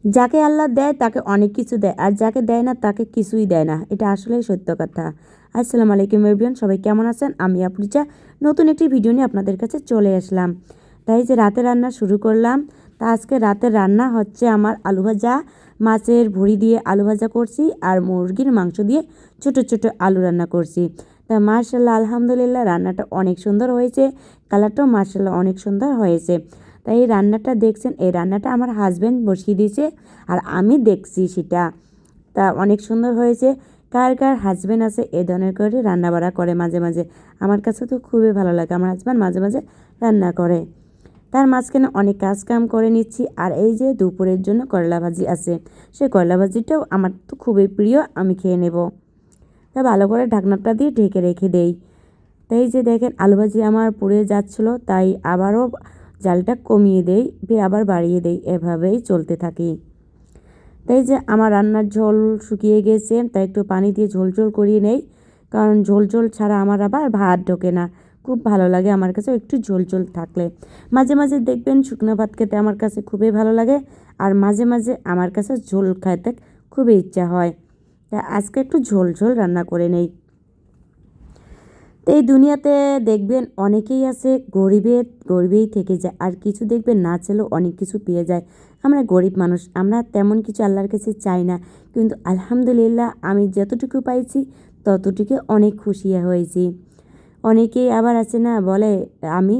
যাকে আল্লাহ দেয় তাকে অনেক কিছু দেয়, আর যাকে দেয় না তাকে কিছুই দেয় না। এটা আসলেই সত্য কথা। আসসালামু আলাইকুম এভরিওয়ান, সবাই কেমন আছেন? আমি আপুরিচা নতুন একটি ভিডিও নিয়ে আপনাদের কাছে চলে আসলাম। তাই যে রাতে রান্না শুরু করলাম। তা আজকে রাতের রান্না হচ্ছে আমার আলু ভাজা, মাছের ভুঁড়ি দিয়ে আলু ভাজা করছি, আর মুরগির মাংস দিয়ে ছোট ছোট আলু রান্না করছি। তা মাশাআল্লাহ আলহামদুলিল্লাহ রান্নাটা অনেক সুন্দর হয়েছে, কালারটাও মাশাআল্লাহ অনেক সুন্দর হয়েছে। তাই এই রান্নাটা দেখছেন, এই রান্নাটা আমার হাজব্যান্ড বসিয়ে দিয়েছে আর আমি দেখছি সেটা। তা অনেক সুন্দর হয়েছে। কার কার হাজব্যান্ড আছে এ ধরনের করে রান্নাবাড়া করে মাঝে মাঝে? আমার কাছে তো খুবই ভালো লাগে। আমার হাজব্যান্ড মাঝে মাঝে রান্না করে। তার মাঝখানে অনেক কাজ কাম করে নিচ্ছি। আর এই যে দুপুরের জন্য করলা ভাজি আছে, সেই করলা ভাজিটাও আমার তো খুবই প্রিয়, আমি খেয়ে নেব। তা ভালো করে ঢাকনাটা দিয়ে ঢেকে রেখে দেই। তাই যে দেখেন আলু ভাজি আমার পুড়ে যাচ্ছিলো, তাই আবারও জালটা কমিয়ে দেই, ফির আবার বাড়িয়ে দেই, এভাবেই চলতে থাকি। তাই যে আমার রান্নার ঝোল শুকিয়ে গেছে, তাই একটু পানি দিয়ে ঝোল ঝোল করিয়ে নেই, কারণ ঝোল ঝোল ছাড়া আমার আবার ভাত ঢোকে না। খুব ভালো লাগে আমার কাছে একটু ঝোল ঝোল থাকলে। মাঝে মাঝে দেখবেন শুকনো ভাত খেতে আমার কাছে খুবই ভালো লাগে, আর মাঝে মাঝে আমার কাছে ঝোল খাইতে খুবই ইচ্ছা হয়। তা আজকে একটু ঝোল ঝোল রান্না করে নেই। তো এই দুনিয়াতে দেখবেন অনেকেই আছে গরিবেই থেকে যায়, আর কিছু দেখবেন না চাইলেও অনেক কিছু পেয়ে যায়। আমরা গরিব মানুষ, আমরা তেমন কিছু আল্লাহর কাছে চাই না, কিন্তু আলহামদুলিল্লাহ আমি যতটুকু পাইছি ততটুকু অনেক খুশি হয়েছি। অনেকেই আবার আছে না বলে, আমি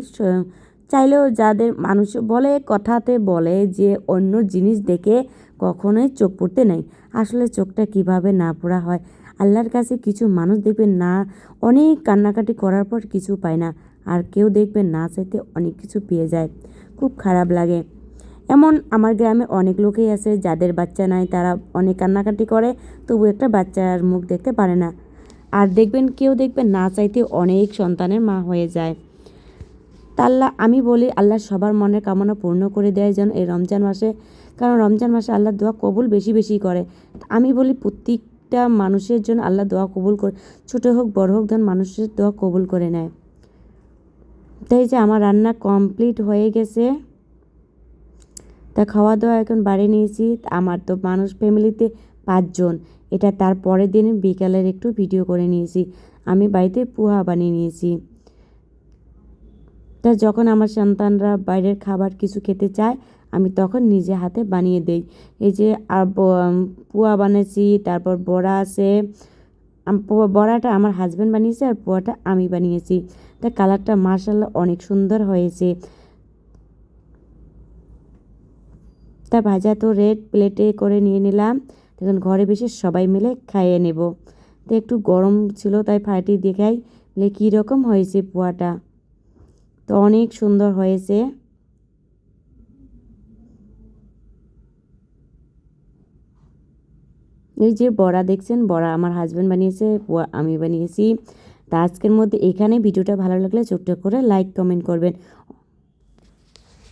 চাইলেও যাদের মানুষ বলে কথাতে বলে যে অন্য জিনিস দেখে কখনোই চোখ পড়তে নেই। আসলে চোখটা কিভাবে না পড়া হয়। আল্লাহর কাছে কিছু মানুষ দেখবেন না, অনেক কান্নাকাটি করার পর কিছু পায় না, আর কেউ দেখবেন না চাইতে অনেক কিছু পেয়ে যায়। খুব খারাপ লাগে। এমন আমার গ্রামে অনেক লোকই আছে যাদের বাচ্চা নাই, তারা অনেক কান্নাকাটি করে, তবু একটা বাচ্চার মুখ দেখতে পারে না। আর দেখবেন কেউ দেখবেন না চাইতে অনেক সন্তানের মা হয়ে যায়। তা আল্লাহ, আমি বলি আল্লাহ সবার মনের কামনা পূর্ণ করে দেয় যেন এই রমজান মাসে, কারণ রমজান মাসে আল্লাহ দোয়া কবুল বেশি বেশি করে। আমি বলি প্রত্যেকটা মানুষের জন্য আল্লাহ দোয়া কবুল করে, ছোটো হোক বড় হোক, যেন মানুষের দোয়া কবুল করে নেয়। তাই যে আমার রান্না কমপ্লিট হয়ে গেছে। তা খাওয়া দাওয়া এখন বাড়ি নিয়েছি। আমার তো মানুষ ফ্যামিলিতে 5 জন। এটা তার পরের দিন বিকালের একটু ভিডিও করে নিয়েছি। আমি বাড়িতে পোহা বানিয়ে নিয়েছি। তা যখন আমার সন্তানরা বাইরের খাবার কিছু খেতে চায়, আমি তখন নিজে হাতে বানিয়ে দেই। এই যে পোহা বানিয়েছি, তারপর বড়া আছে। বড়াটা আমার হাজব্যান্ড বানিয়েছে, আর পোহাটা আমি বানিয়েছি। তা কালারটা মাশাআল্লাহ অনেক সুন্দর হয়েছে। তা ভাজা তো রেড প্লেটে করে নিয়ে নিলাম। তখন ঘরে বেশি সবাই মিলে খাইয়ে নেব। তো একটু গরম ছিল তাই ফাটিয়ে দেখাই বলে কীরকম হয়েছে পোহাটা। তো অনেক সুন্দর হয়েছে। এই যে বড়া দেখছেন, বড়া আমার হাজব্যান্ড বানিয়েছে, পোহা আমি বানিয়েছি। তা আজকের মধ্যে এখানে ভিডিওটা ভালো লাগলে ছোট্ট করে লাইক কমেন্ট করবেন।